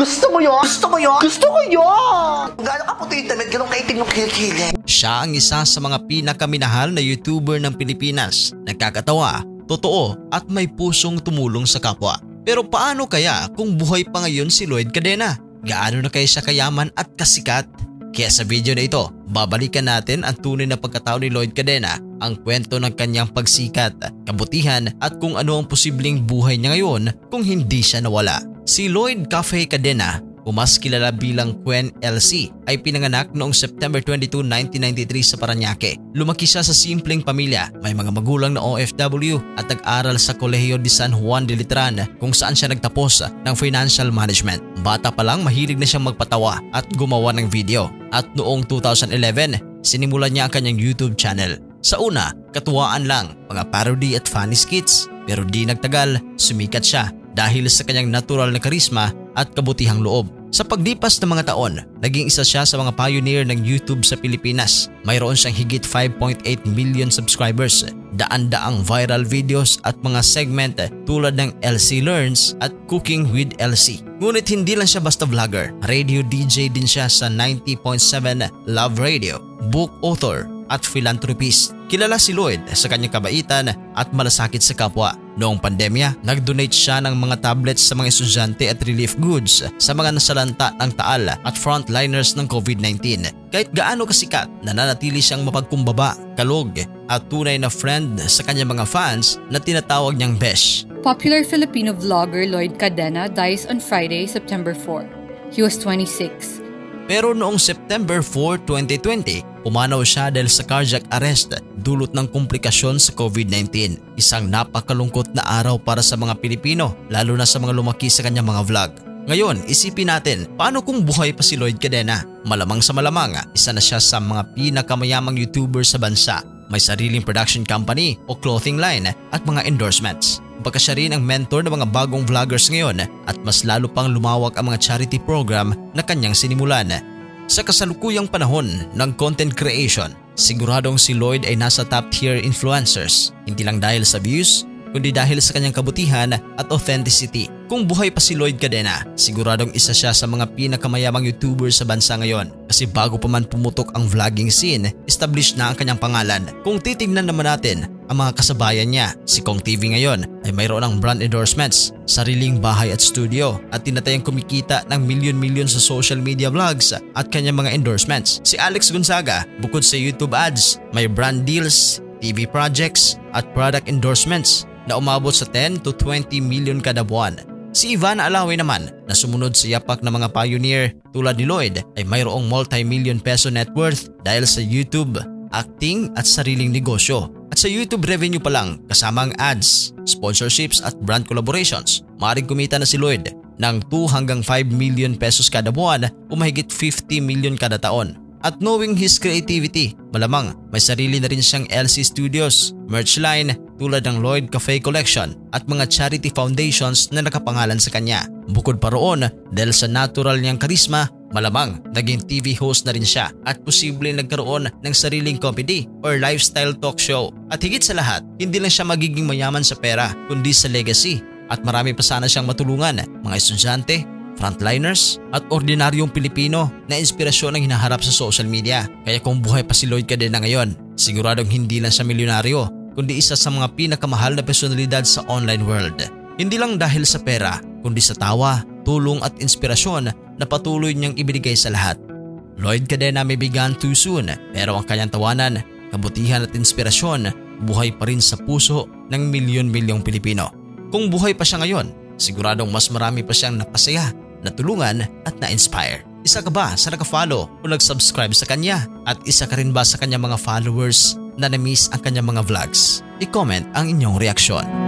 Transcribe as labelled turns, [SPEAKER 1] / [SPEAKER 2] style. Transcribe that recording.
[SPEAKER 1] Gusto mo yun? Gusto mo yun? Gusto ko yun! Gano'n ka puti yung damit, gano'n kaitim yung kilikili.
[SPEAKER 2] Siya ang isa sa mga pinakaminahal na YouTuber ng Pilipinas. Nagkakatawa, totoo at may pusong tumulong sa kapwa. Pero paano kaya kung buhay pa ngayon si Lloyd Cadena? Gaano na kaya siya kayaman at kasikat? Kaya sa video na ito, babalikan natin ang tunay na pagkatao ni Lloyd Cadena, ang kwento ng kanyang pagsikat, kabutihan at kung ano ang posibleng buhay niya ngayon kung hindi siya nawala. Si Lloyd Cafe Cadena, o mas kilala bilang Quen LC, ay pinanganak noong September 22, 1993 sa Parañaque. Lumaki siya sa simpleng pamilya, may mga magulang na OFW at nag-aral sa Kolehiyo de San Juan de Letran kung saan siya nagtapos ng Financial Management. Bata pa lang mahilig na siyang magpatawa at gumawa ng video. At noong 2011, sinimulan niya ang kanyang YouTube channel. Sa una, katuwaan lang, mga parody at funny skits. Pero di nagtagal, sumikat siya dahil sa kanyang natural na karisma at kabutihang loob. Sa paglipas ng mga taon, naging isa siya sa mga pioneer ng YouTube sa Pilipinas. Mayroon siyang higit 5.8 million subscribers, daan-daang viral videos at mga segment tulad ng LC Learns at Cooking with LC. Ngunit hindi lang siya basta vlogger, radio DJ din siya sa 90.7 Love Radio, book author at philanthropist. Kilala si Lloyd sa kanyang kabaitan at malasakit sa kapwa. Noong pandemya, nag-donate siya ng mga tablets sa mga estudyante at relief goods sa mga nasalanta ng Taal at frontliners ng COVID-19. Kahit gaano kasikat, nananatili siyang mapagkumbaba, kalog at tunay na friend sa kanyang mga fans na tinatawag niyang Besh.
[SPEAKER 3] Popular Filipino vlogger Lloyd Cadena dies on Friday, September 4. He was 26.
[SPEAKER 2] Pero noong September 4, 2020, pumanaw siya dahil sa cardiac arrest dulot ng komplikasyon sa COVID-19. Isang napakalungkot na araw para sa mga Pilipino, lalo na sa mga lumaki sa kanyang mga vlog. Ngayon, isipin natin, paano kung buhay pa si Lloyd Cadena? Malamang sa malamang, isa na siya sa mga pinakamayamang YouTuber sa bansa. May sariling production company o clothing line at mga endorsements. Baka siya rin ang mentor ng mga bagong vloggers ngayon at mas lalo pang lumawak ang mga charity program na kanyang sinimulan. Sa kasalukuyang panahon ng content creation, siguradong si Lloyd ay nasa top tier influencers, hindi lang dahil sa views, kundi dahil sa kanyang kabutihan at authenticity. Kung buhay pa si Lloyd Cadena, siguradong isa siya sa mga pinakamayamang YouTuber sa bansa ngayon. Kasi bago pa man pumutok ang vlogging scene, established na ang kanyang pangalan. Kung titignan naman natin ang mga kasabayan niya, si Kong TV ngayon ay mayroon ng brand endorsements, sariling bahay at studio at tinatayang kumikita ng milyon-milyon sa social media vlogs at kanyang mga endorsements. Si Alex Gonzaga, bukod sa YouTube ads, may brand deals, TV projects at product endorsements na umabot sa 10 to 20 million kada buwan. Si Ivan Alawi naman na sumunod sa yapak ng mga pioneer tulad ni Lloyd ay mayroong multi-million peso net worth dahil sa YouTube, acting at sariling negosyo. At sa YouTube revenue pa lang kasama ang ads, sponsorships at brand collaborations, maaaring kumita na si Lloyd ng 2 hanggang 5 million pesos kada buwan o mahigit 50 million kada taon. At knowing his creativity, malamang may sarili na rin siyang LC Studios, merch line tulad ng Lloyd Cafe Collection at mga charity foundations na nakapangalan sa kanya. Bukod pa roon, dahil sa natural niyang karisma, malamang naging TV host na rin siya at posible nagkaroon ng sariling comedy or lifestyle talk show. At higit sa lahat, hindi lang siya magiging mayaman sa pera kundi sa legacy at marami pa sana siyang matulungan, mga estudyante, frontliners at ordinaryong Pilipino na inspirasyon ang hinaharap sa social media. Kaya kung buhay pa si Lloyd Cadena ngayon, siguradong hindi lang siya milyonaryo kundi isa sa mga pinakamahal na personalidad sa online world. Hindi lang dahil sa pera kundi sa tawa, tulong at inspirasyon na patuloy niyang ibinigay sa lahat. Lloyd Cadena may began too soon pero ang kanyang tawanan, kabutihan at inspirasyon buhay pa rin sa puso ng milyon-milyong Pilipino. Kung buhay pa siya ngayon, siguradong mas marami pa siyang napasaya, natulungan at na-inspire. Isa ka ba sa naka-follow o nag-subscribe sa kanya? At isa ka rin ba sa kanyang mga followers na na-miss ang kanyang mga vlogs? I-comment ang inyong reaksyon.